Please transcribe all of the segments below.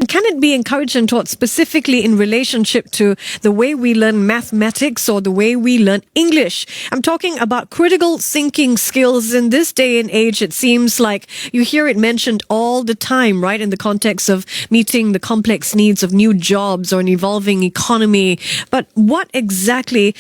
can it be encouraged and taught specifically in relationship to the way we learn mathematics or the way we learn English? I'm talking about critical thinking skills. In this day and age, it seems like you hear it mentioned all the time, right? In the context of meeting the complex needs of new jobs or an evolving economy. But what exactly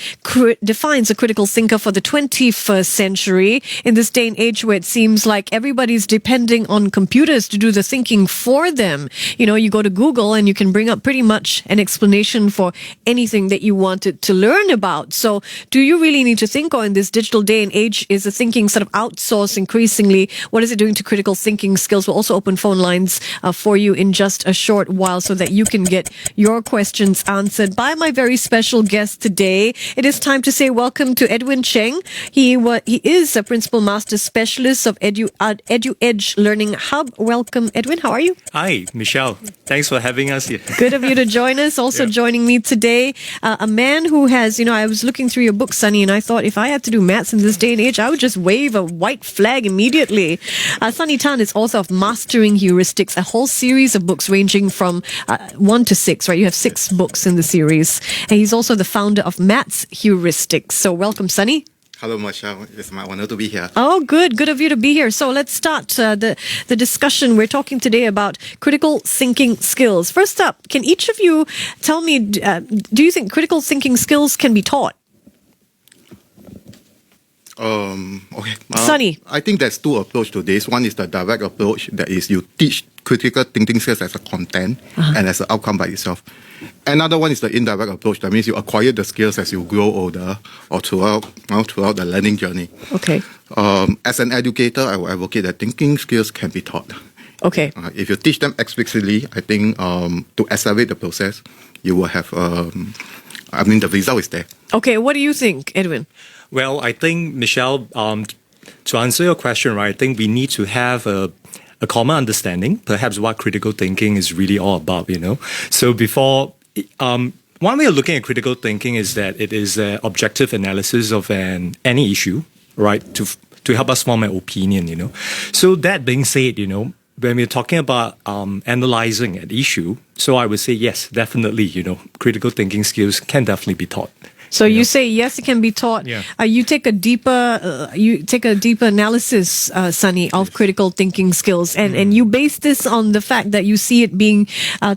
defines a critical thinker for the 21st century in this day and age where it seems like everybody's depending on computers to do the thinking for them? You know, you go to Google and you can bring up pretty much an explanation for anything that you wanted to learn about. So do you really need to think, or in this digital day and age, is the thinking sort of outsourced increasingly? What is it doing to critical thinking skills? We'll also open phone lines for you in just a short while so that you can get your questions answered by my very special guest today. It is time to say welcome to Edwin Cheng. He is a Principal Master Specialist of EduEdge Learning Hub. Welcome, Edwin. How are you? Hi, Michelle. Thanks for having us here. Good of you to join us. Also joining me today, a man who has, I was looking through your book, Sunny, and I thought if I had to do maths in this day and age, I would just wave a white flag immediately. Sunny Tan is author of Mastering Heuristics, a whole series of books ranging from 1 to 6, right? You have 6 books in the series. And he's also the founder of Maths Heuristics. So welcome, Sunny. Hello, Michelle. It's my honor to be here. Oh, good. Good of you to be here. So let's start the discussion. We're talking today about critical thinking skills. First up, can each of you tell me, do you think critical thinking skills can be taught? Okay. Sunny. I think there's 2 approaches to this. One is the direct approach, that is you teach critical thinking skills as a content and as an outcome by itself. Another one is the indirect approach. That means you acquire the skills as you grow older or throughout the learning journey. Okay. As an educator, I will advocate that thinking skills can be taught. Okay. If you teach them explicitly, I think to accelerate the process, you will have, the result is there. Okay, what do you think, Edwin? Well, I think, Michelle, to answer your question, right, I think we need to have a common understanding, perhaps what critical thinking is really all about, So before, one way of looking at critical thinking is that it is an objective analysis of any issue, right, to help us form an opinion, So that being said, when we're talking about analyzing an issue, so I would say, yes, definitely, critical thinking skills can definitely be taught. So you say yes, it can be taught. Yeah. You take a deeper analysis, Sunny, of critical thinking skills, and you base this on the fact that you see it being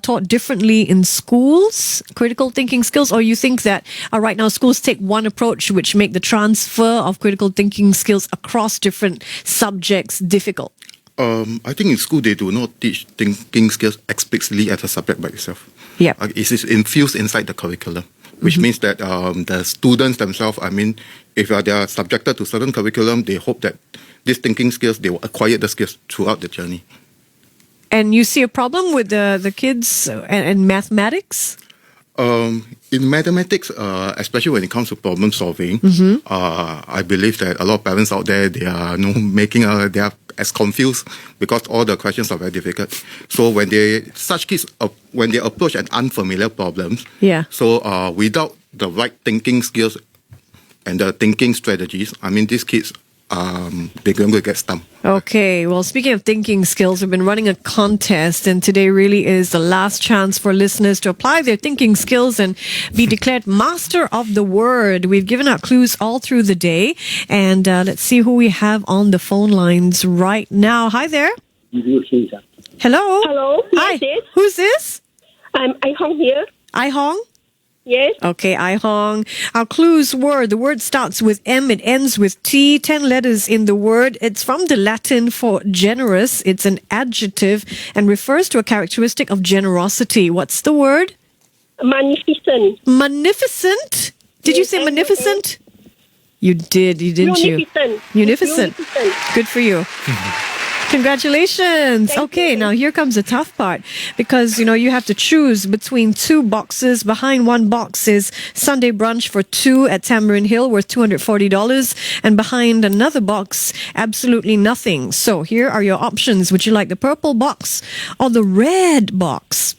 taught differently in schools, critical thinking skills, or you think that right now schools take one approach which make the transfer of critical thinking skills across different subjects difficult. I think in school they do not teach thinking skills explicitly as a subject by itself. Yeah, it is infused inside the curriculum, which means that the students themselves, if they are subjected to certain curriculum, they hope that these thinking skills, they will acquire the skills throughout the journey. And you see a problem with the kids and mathematics? In mathematics, especially when it comes to problem solving, I believe that a lot of parents out there, they are they are as confused because all the questions are very difficult. So when such kids, when they approach an unfamiliar problems, so without the right thinking skills and the thinking strategies, these kids, they're going to get stumped. Okay, well, speaking of thinking skills, we've been running a contest, and today really is the last chance for listeners to apply their thinking skills and be declared master of the word. We've given out clues all through the day, and let's see who we have on the phone lines right now. Hi there. Hello. Hello. Hi. Yes. Who's this? I'm I Hong here. I Hong? Yes. Okay, I Hong. Our clues were, the word starts with M, it ends with T, 10 letters in the word. It's from the Latin for generous. It's an adjective and refers to a characteristic of generosity. What's the word? Magnificent. Magnificent? Did you say magnificent? You did, didn't you? Munificent. Good for you. Congratulations. Okay, now here comes the tough part, because you have to choose between 2 boxes. Behind one box is Sunday brunch for 2 at Tamarind Hill worth $240, and behind another box, absolutely nothing. So here are your options. Would you like the purple box or the red box?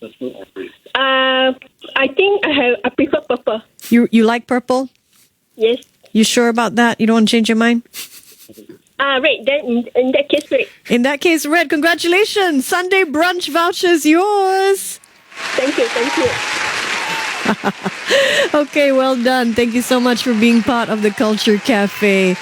I think I prefer purple. You like purple? Yes. You sure about that? You don't want to change your mind? Red. Then in that case, red. In that case, red. Congratulations. Sunday brunch vouchers yours. Thank you. Okay, well done. Thank you so much for being part of the Culture Cafe.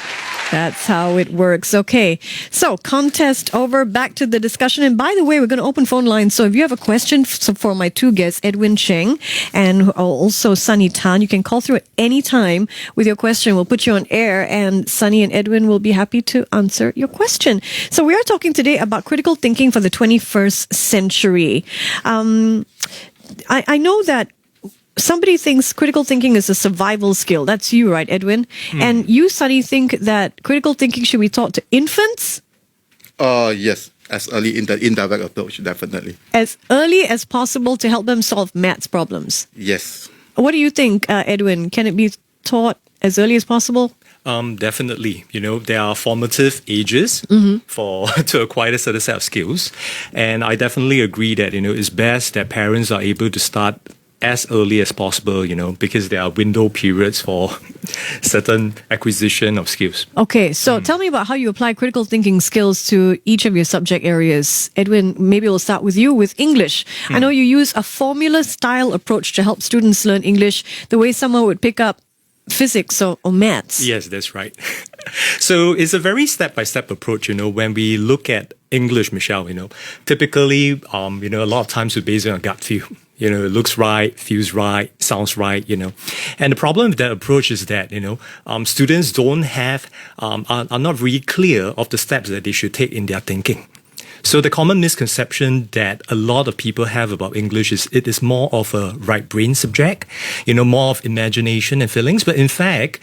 That's how it works. Okay, so contest over. Back to the discussion. And by the way, we're going to open phone lines. So if you have a question for my two guests, Edwin Cheng and also Sunny Tan, you can call through at any time with your question. We'll put you on air and Sunny and Edwin will be happy to answer your question. So we are talking today about critical thinking for the 21st century. I know that somebody thinks critical thinking is a survival skill. That's you, right, Edwin? And you, Sunny, think that critical thinking should be taught to infants? Yes, as early in the indirect approach, definitely. As early as possible to help them solve maths problems. Yes. What do you think, Edwin? Can it be taught as early as possible? Definitely. There are formative ages to acquire a certain set of skills. And I definitely agree that, it's best that parents are able to start as early as possible, because there are window periods for certain acquisition of skills. Okay, so tell me about how you apply critical thinking skills to each of your subject areas. Edwin, maybe we'll start with you with English. I know you use a formula-style approach to help students learn English the way someone would pick up physics or maths. Yes, that's right. So it's a very step-by-step approach, when we look at English, Michelle, typically, a lot of times we base it on gut feel. It looks right, feels right, sounds right, And the problem with that approach is that, students don't have, are not really clear of the steps that they should take in their thinking. So the common misconception that a lot of people have about English is it is more of a right brain subject, more of imagination and feelings. But in fact,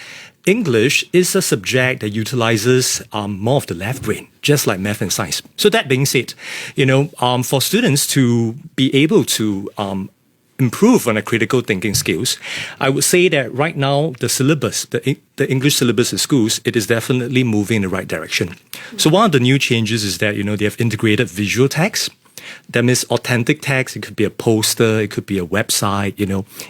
English is a subject that utilizes more of the left brain, just like math and science. So that being said, for students to be able to improve on their critical thinking skills, I would say that right now the syllabus, the English syllabus in schools, it is definitely moving in the right direction. So one of the new changes is that, they have integrated visual text. That means authentic text. It could be a poster. It could be a website,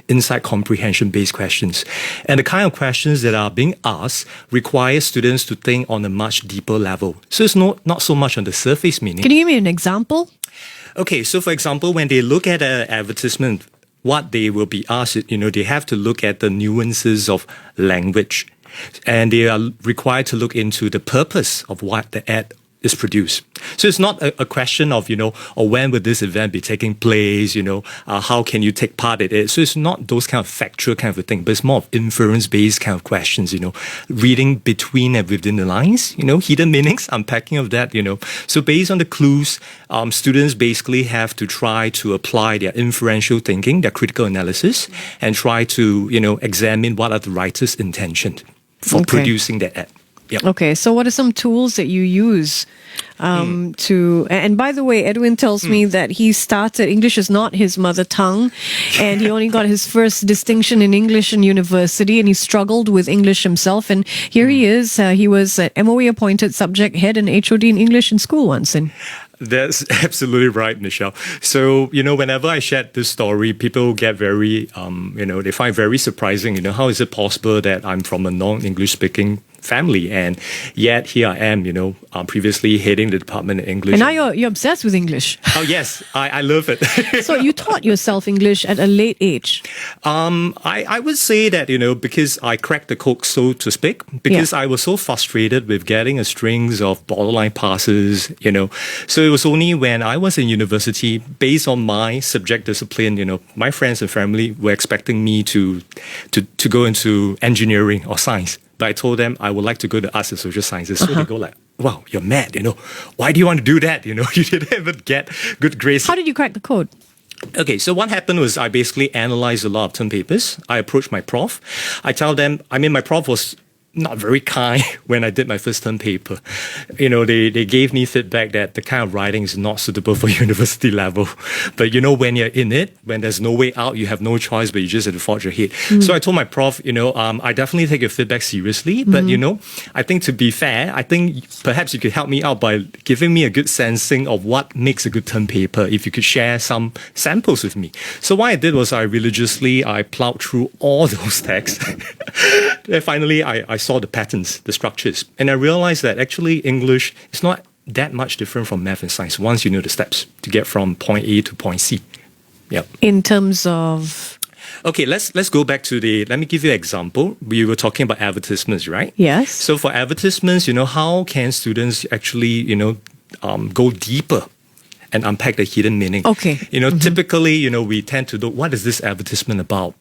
insight comprehension-based questions. And the kind of questions that are being asked require students to think on a much deeper level. So it's not so much on the surface meaning. Can you give me an example? Okay, so for example, when they look at an advertisement, what they will be asked, they have to look at the nuances of language. And they are required to look into the purpose of what the ad is produced. So it's not a question of, or when will this event be taking place, how can you take part in it? So it's not those kind of factual kind of a thing, but it's more of inference-based kind of questions, reading between and within the lines, hidden meanings, unpacking of that, So based on the clues, students basically have to try to apply their inferential thinking, their critical analysis, and try to, examine what are the writer's intention for producing that ad. Yep. Okay, so what are some tools that you use to... And by the way, Edwin tells me that he started... English is not his mother tongue, and he only got his first distinction in English in university, and he struggled with English himself. And here he is. He was an MOE-appointed subject head and HOD in English in school once. And that's absolutely right, Michelle. So, whenever I share this story, people get very, they find very surprising, how is it possible that I'm from a non-English speaking family and yet here I am, previously heading the department in English. And now you're obsessed with English. Oh, yes, I love it. So you taught yourself English at a late age? I would say that, because I cracked the code, so to speak, because I was so frustrated with getting a strings of borderline passes, So it was only when I was in university, based on my subject discipline, my friends and family were expecting me to go into engineering or science. But I told them I would like to go to arts and social sciences. So they go like, wow, you're mad, Why do you want to do that? You didn't even get good grades. How did you crack the code? Okay, so what happened was I basically analyzed a lot of term papers. I approached my prof. I tell them, my prof was not very kind when I did my first term paper. They gave me feedback that the kind of writing is not suitable for university level. But when you're in it, when there's no way out, you have no choice, but you just have to forge ahead. So I told my prof, I definitely take your feedback seriously. But, I think to be fair, I think perhaps you could help me out by giving me a good sensing of what makes a good term paper, if you could share some samples with me. So what I did was I plowed through all those texts. Then finally, I saw the patterns, the structures, and I realized that actually English is not that much different from math and science once you know the steps to get from point A to point C. Yep. In terms of... Okay, let's go back to let me give you an example. We were talking about advertisements, right? Yes. So for advertisements, how can students actually, go deeper and unpack the hidden meaning? Okay. Typically, we tend to look, what is this advertisement about?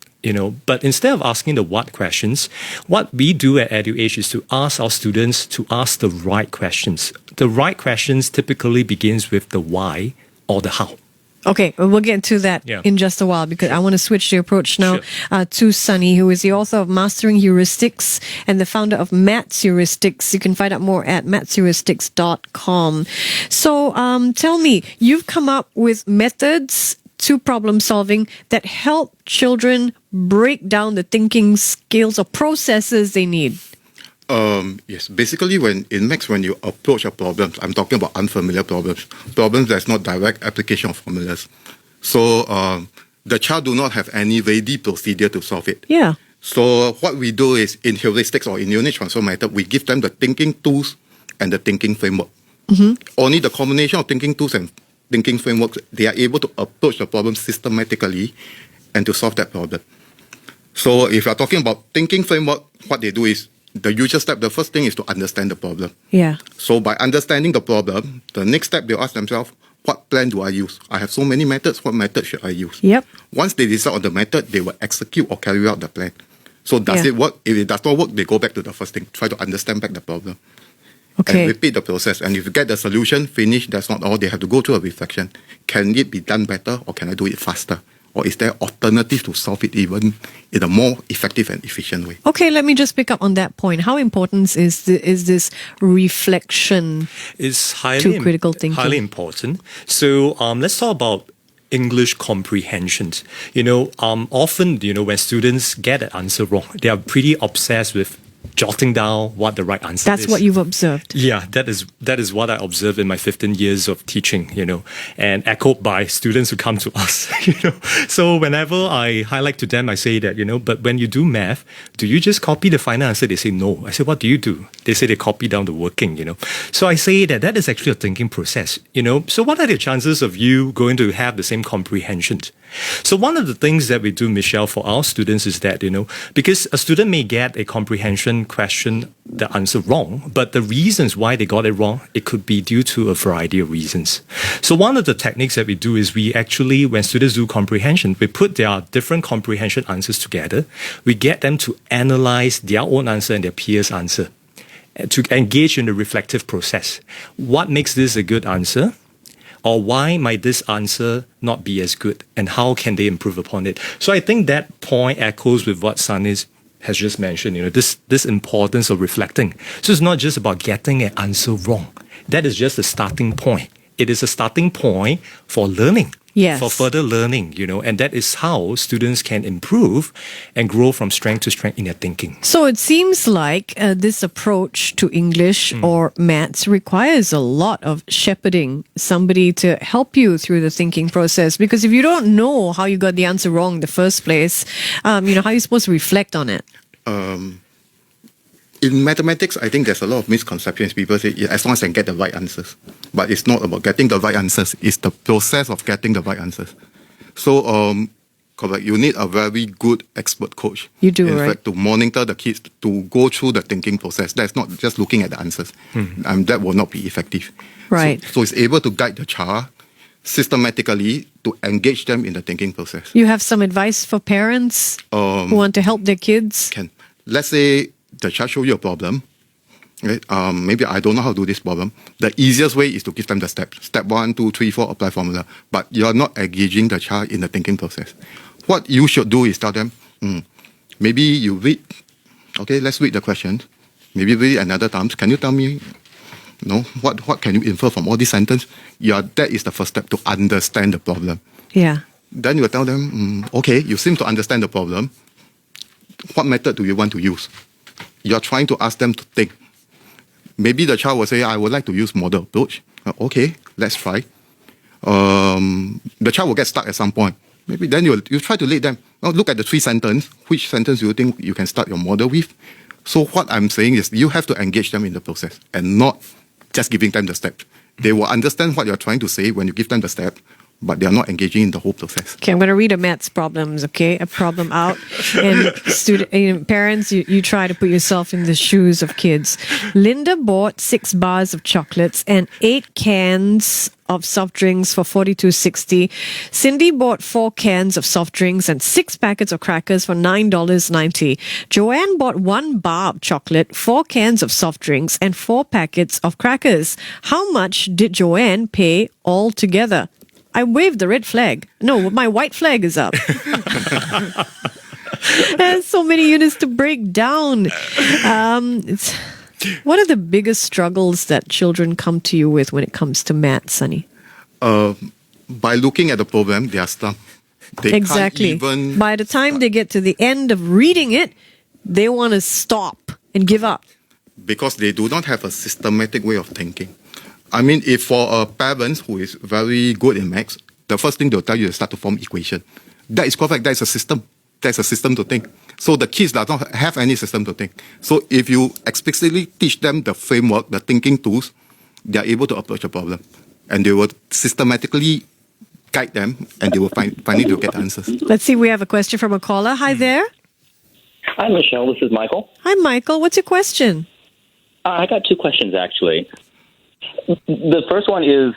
But instead of asking the what questions, what we do at EduEdge is to ask our students to ask the right questions. The right questions typically begins with the why or the how. Okay, we'll get to that in just a while because I want to switch the approach now to Sunny, who is the author of Mastering Heuristics and the founder of Maths Heuristics. You can find out more at mathsheuristics.com. So tell me, you've come up with methods to problem solving that help children break down the thinking skills or processes they need. Yes, basically in maths, when you approach a problem, I'm talking about unfamiliar problems that's not direct application of formulas. So the child do not have any ready procedure to solve it. Yeah. So what we do is in heuristics or in unit transfer method, we give them the thinking tools and the thinking framework. Only the combination of thinking tools and thinking frameworks, they are able to approach the problem systematically and to solve that problem. So if you're talking about thinking framework, what they do is, the usual step, the first thing is to understand the problem. Yeah. So by understanding the problem, the next step they'll ask themselves, what plan do I use? I have so many methods, what method should I use? Yep. Once they decide on the method, they will execute or carry out the plan. So does it work? If it does not work, they go back to the first thing, try to understand back the problem. Okay. And repeat the process. And if you get the solution, finish, that's not all. They have to go through a reflection. Can it be done better or can I do it faster? Or is there alternative to solve it even in a more effective and efficient way? Okay, let me just pick up on that point. How important is this reflection to critical thinking? Highly important. So let's talk about English comprehension. Often, when students get an answer wrong, they are pretty obsessed with jotting down what the right answer is. That's what you've observed. Yeah, that is what I observed in my 15 years of teaching, and echoed by students who come to us, So whenever I highlight to them, I say that, but when you do math, do you just copy the final answer? They say no. I say, what do you do? They say they copy down the working, So I say that is actually a thinking process, So what are the chances of you going to have the same comprehension? So one of the things that we do, Michelle, for our students is that, because a student may get a comprehension question, the answer wrong, but the reasons why they got it wrong, it could be due to a variety of reasons. So one of the techniques that we do is we actually, when students do comprehension, we put their different comprehension answers together. We get them to analyze their own answer and their peers' answer, to engage in the reflective process. What makes this a good answer? Or why might this answer not be as good? And how can they improve upon it? So I think that point echoes with what Sunny has just mentioned, this importance of reflecting. So it's not just about getting an answer wrong. That is just a starting point. It is a starting point for learning. Yes. For further learning, and that is how students can improve and grow from strength to strength in their thinking. So it seems like this approach to English or maths requires a lot of shepherding, somebody to help you through the thinking process. Because if you don't know how you got the answer wrong in the first place, how are you supposed to reflect on it? In mathematics, I think there's a lot of misconceptions. People say, as long as I get the right answers. But it's not about getting the right answers. It's the process of getting the right answers. So, correct, you need a very good expert coach. You do, in right? fact, to monitor the kids, to go through the thinking process. That's not just looking at the answers. That will not be effective. Right. So it's able to guide the child systematically to engage them in the thinking process. You have some advice for parents who want to help their kids? Let's say the child show you a problem. Right? Maybe I don't know how to do this problem. The easiest way is to give them the steps. Step 1, 2, 3, 4, apply formula. But you're not engaging the child in the thinking process. What you should do is tell them, maybe you read, okay, let's read the question. Maybe read it another time. Can you tell me, what can you infer from all these sentences? That is the first step to understand the problem. Yeah. Then you tell them, okay, you seem to understand the problem. What method do you want to use? You're trying to ask them to think. Maybe the child will say, I would like to use model approach. Okay, let's try. The child will get stuck at some point. Maybe then you try to lead them. Now look at the 3 sentences. Which sentence do you think you can start your model with? So what I'm saying is you have to engage them in the process and not just giving them the step. They will understand what you're trying to say when you give them the step, but they are not engaging in the whole process. Okay, I'm going to read a maths problems, okay? A problem out. And parents, you try to put yourself in the shoes of kids. Linda bought 6 bars of chocolates and 8 cans of soft drinks for $42.60. Cindy bought 4 cans of soft drinks and 6 packets of crackers for $9.90. Joanne bought 1 bar of chocolate, 4 cans of soft drinks, and 4 packets of crackers. How much did Joanne pay altogether? I waved the red flag. No, my white flag is up. There's so many units to break down. What are the biggest struggles that children come to you with when it comes to math, Sunny? By looking at the problem, they are stuck. They Exactly. can't even By the time they get to the end of reading it, they want to stop and give up. because they do not have a systematic way of thinking. I mean, if for a parent who is very good in maths, the first thing they'll tell you is start to form equation. That is correct. That is a system. That's a system to think. So the kids do not have any system to think. So if you explicitly teach them the framework, the thinking tools, they are able to approach a problem. And they will systematically guide them and they will finally to get answers. Let's see, we have a question from a caller. Hi there. Hi, Michelle. This is Michael. Hi, Michael. What's your question? I got 2 questions, actually. The first one is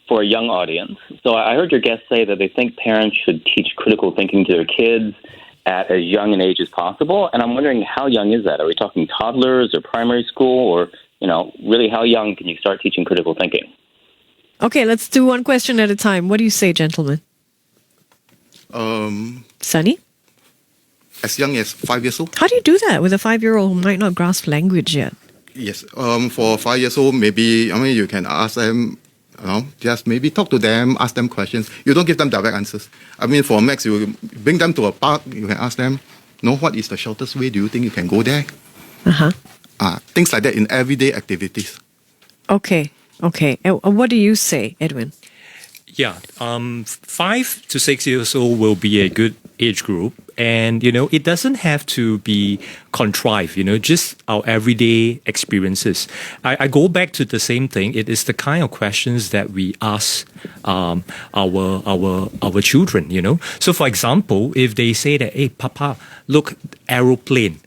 for a young audience. So I heard your guest say that they think parents should teach critical thinking to their kids at as young an age as possible. And I'm wondering, how young is that? Are we talking toddlers or primary school? Or, really how young can you start teaching critical thinking? Okay, let's do one question at a time. What do you say, gentlemen? Sunny? As young as 5 years old? How do you do that with a 5-year-old who might not grasp language yet? Yes. For 5 years old, maybe, you can ask them, just maybe talk to them, ask them questions. You don't give them direct answers. For maths, you bring them to a park, you can ask them, what is the shortest way? Do you think you can go there? Things like that in everyday activities. Okay. And what do you say, Edwin? Yeah, 5 to 6 years old will be a good age group. And, it doesn't have to be contrived, just our everyday experiences. I go back to the same thing. It is the kind of questions that we ask our children, So, for example, if they say that, hey, Papa, look, aeroplane.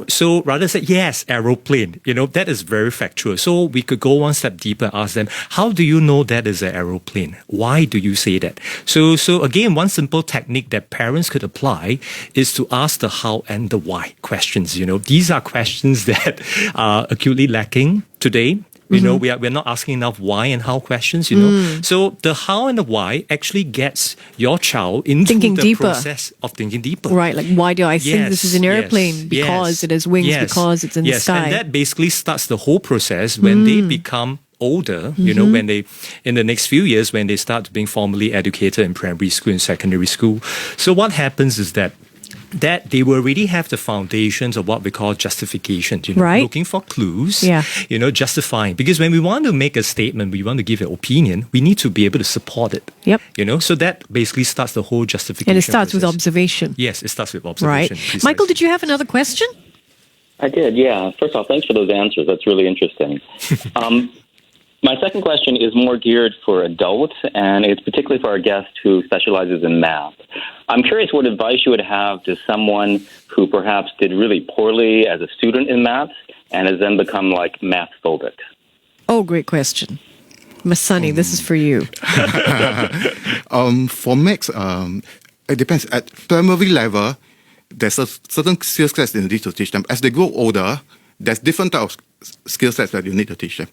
So rather say, yes, aeroplane, that is very factual. So we could go one step deeper and ask them, how do you know that is an aeroplane? Why do you say that? So again, one simple technique that parents could apply is to ask the how and the why questions. These are questions that are acutely lacking today. We're not asking enough why and how questions, So the how and the why actually gets your child into Thinking the deeper. process of thinking deeper. Right, like why do I think this is an airplane? Because it has wings, because it's in the sky. And that basically starts the whole process when they become older, when they, in the next few years, when they start being formally educated in primary school and secondary school. So what happens is that they will already have the foundations of what we call justification, Right. looking for clues, Yeah. Justifying. Because when we want to make a statement, we want to give an opinion, we need to be able to support it. Yep. So that basically starts the whole justification And it starts with process. observation. Yes, it starts with Right. observation. Precisely. Michael, did you have another question? I did, yeah. First off, thanks for those answers. That's really interesting. My second question is more geared for adults, and it's particularly for our guest who specializes in math. I'm curious what advice you would have to someone who perhaps did really poorly as a student in maths and has then become math phobic. Oh, great question. Miss Sunny, this is for you. For maths, it depends. At primary level, there's a certain skill sets that you need to teach them. As they grow older, there's different types of skill sets that you need to teach them.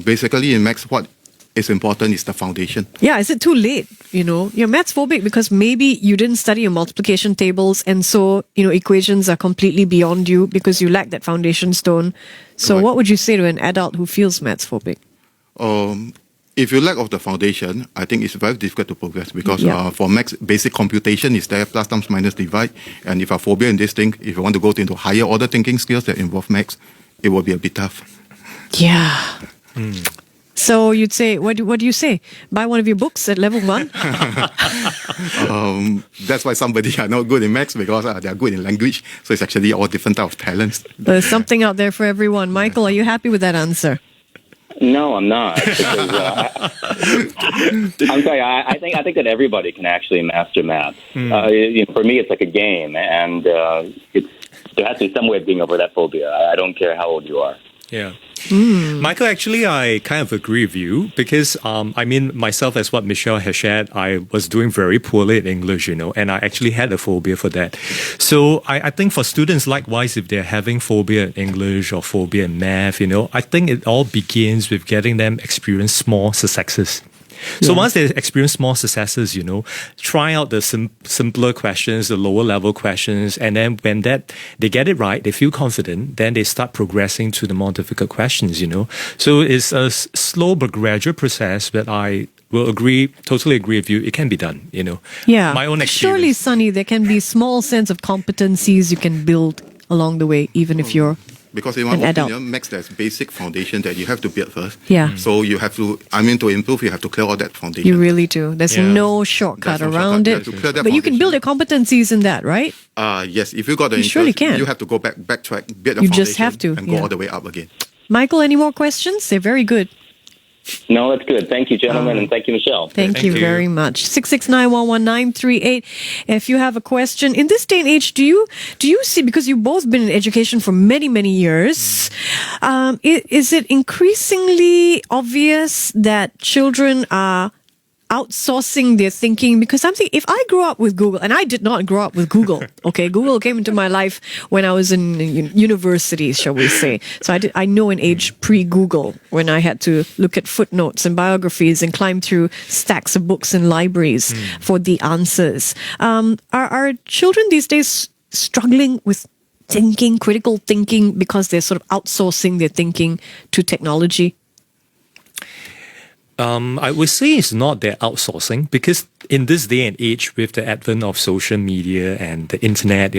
Basically, in maths, what is important is the foundation. Yeah, is it too late? You're maths phobic because maybe you didn't study your multiplication tables and so, equations are completely beyond you because you lack that foundation stone. So Right. what would you say to an adult who feels maths phobic? If you lack of the foundation, I think it's very difficult to progress because Yeah. for maths, basic computation is there, plus, times, minus, divide. And if you have phobia in this thing, if you want to go into higher order thinking skills that involve maths, it will be a bit tough. Yeah. So you'd say, what do you say? Buy one of your books at level 1? That's why somebody are not good in maths, because they are good in language. So it's actually all different type of talents. There's something out there for everyone. Michael, are you happy with that answer? No, I'm not. Because, I'm sorry. I think that everybody can actually master math. For me, it's like a game, and there has to be some way of getting over that phobia. I don't care how old you are. Yeah. Michael, actually, I kind of agree with you because, myself, as what Michelle has shared, I was doing very poorly in English, and I actually had a phobia for that. So I think for students, likewise, if they're having phobia in English or phobia in math, I think it all begins with getting them experience small successes. So once they experience small successes, try out the simpler questions, the lower level questions, and then when they get it right, they feel confident, then they start progressing to the more difficult questions, So it's a slow but gradual process, but I will totally agree with you. It can be done, Yeah. My own experience. Surely, Sunny, there can be small sense of competencies you can build along the way, even if you're Because in my an adult. opinion, maths, there's basic foundation that you have to build first. Yeah. So you have to, to improve, you have to clear all that foundation. You really do. There's Yeah. no shortcut There's no around shortcut. You have to it. clear that But you can build your competencies in that, right? Yes, if you got the You interest, surely can. you have to go backtrack, build the You foundation, just have to, and go yeah. all the way up again. Michael, any more questions? They're very good. No, that's good. Thank you, gentlemen, and thank you, Michelle. Thank you very much. 669-11938. If you have a question in this day and age, do you see, because you've both been in education for many, many years, is it increasingly obvious that children are outsourcing their thinking? Because I'm thinking, if I grew up with Google, and I did not grow up with Google, okay, Google came into my life when I was in university, shall we say. So I know an age pre-Google, when I had to look at footnotes and biographies and climb through stacks of books and libraries for the answers. Are children these days struggling with thinking, critical thinking, because they're sort of outsourcing their thinking to technology? I would say it's not their outsourcing, because in this day and age, with the advent of social media and the internet,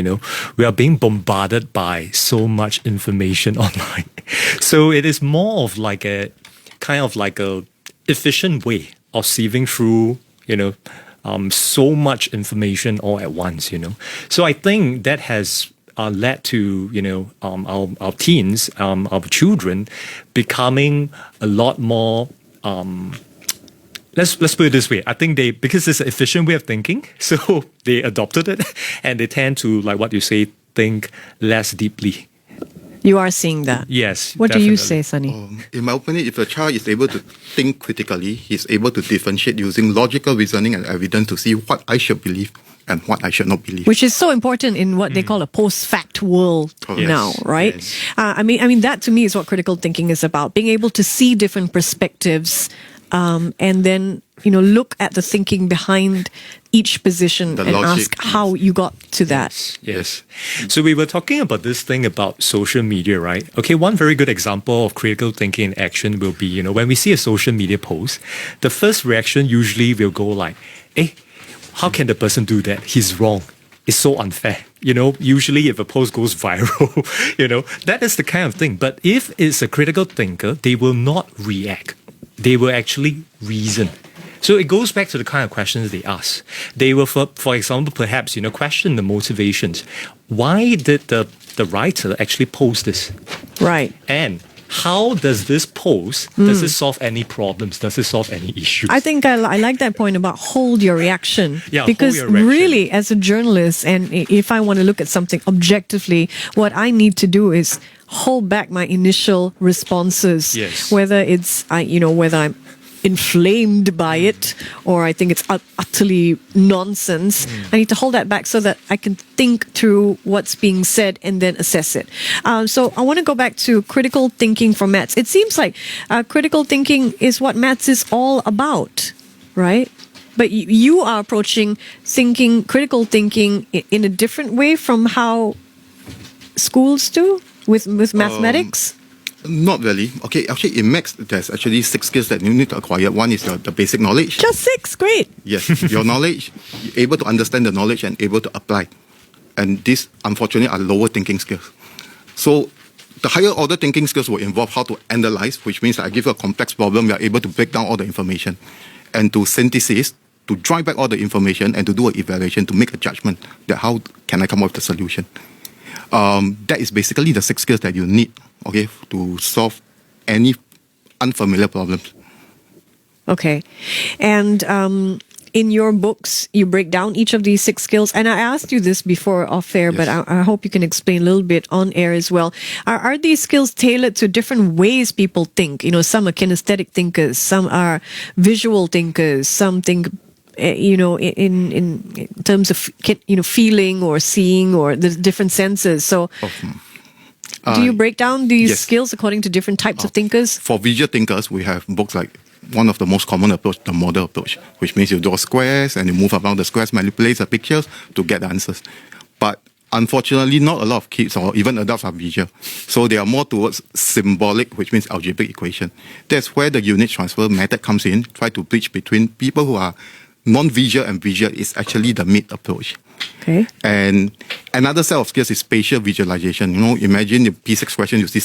we are being bombarded by so much information online. So it is more of like a kind of like a efficient way of sieving through, so much information all at once, So I think that has led to our teens, our children, becoming a lot more. Let's put it this way. I think because it's an efficient way of thinking, so they adopted it, and they tend to, like what you say, think less deeply. You are seeing that. Yes. What do you definitely. say, Sunny? In my opinion, if a child is able to think critically, he's able to differentiate using logical reasoning and evidence to see what I should believe and what I should not believe. Which is so important in what they call a post-fact world Correct. now, Yes, right? yes. I mean, that to me is what critical thinking is about: being able to see different perspectives, and then look at the thinking behind each position The and logic, ask how you got to that. Yes. So we were talking about this thing about social media, right? Okay, one very good example of critical thinking in action will be, when we see a social media post, the first reaction usually will go like, hey, how can the person do that? He's wrong. It's so unfair. Usually if a post goes viral, that is the kind of thing. But if it's a critical thinker, they will not react. They will actually reason. So it goes back to the kind of questions they ask. They will, for example, perhaps, question the motivations. Why did the writer actually post this? Right. And how does this post, does it solve any problems? Does it solve any issues? I think I like that point about hold your reaction. Yeah, hold because your reaction. really, as a journalist, and if I want to look at something objectively, what I need to do is hold back my initial responses. Yes. Whether it's whether I'm inflamed by it or I think it's utterly nonsense. I need to hold that back so that I can think through what's being said and then assess it. So I want to go back to critical thinking for maths. It seems like critical thinking is what maths is all about, right? But you are approaching critical thinking in a different way from how schools do with mathematics. Not really. Okay, actually in maths, there's actually 6 skills that you need to acquire. One is the basic knowledge. Just 6, great. Yes, your knowledge, you're able to understand the knowledge and able to apply. And these, unfortunately, are lower thinking skills. So The higher order thinking skills will involve how to analyze, which means I give you a complex problem, you are able to break down all the information, and to synthesis, to drive back all the information and to do an evaluation, to make a judgment that how can I come up with the solution. That is basically the 6 skills that you need, okay, to solve any unfamiliar problems. Okay. And in your books, you break down each of these 6 skills. And I asked you this before off air, but I hope you can explain a little bit on air as well. Are these skills tailored to different ways people think? You know, some are kinesthetic thinkers, some are visual thinkers, some think, you know, in terms of, you know, feeling or seeing or the different senses. So do you break down these skills according to different types of thinkers? For visual thinkers, we have books like one of the most common approach, the model approach, which means you draw squares and you move around the squares, manipulate the pictures to get the answers. But unfortunately, not a lot of kids or even adults are visual. So they are more towards symbolic, which means algebraic equation. That's where the unit transfer method comes in, try to bridge between people who are non-visual and visual is actually the mid approach. Okay. And another set of skills is spatial visualization. You know, imagine the P6 question, you see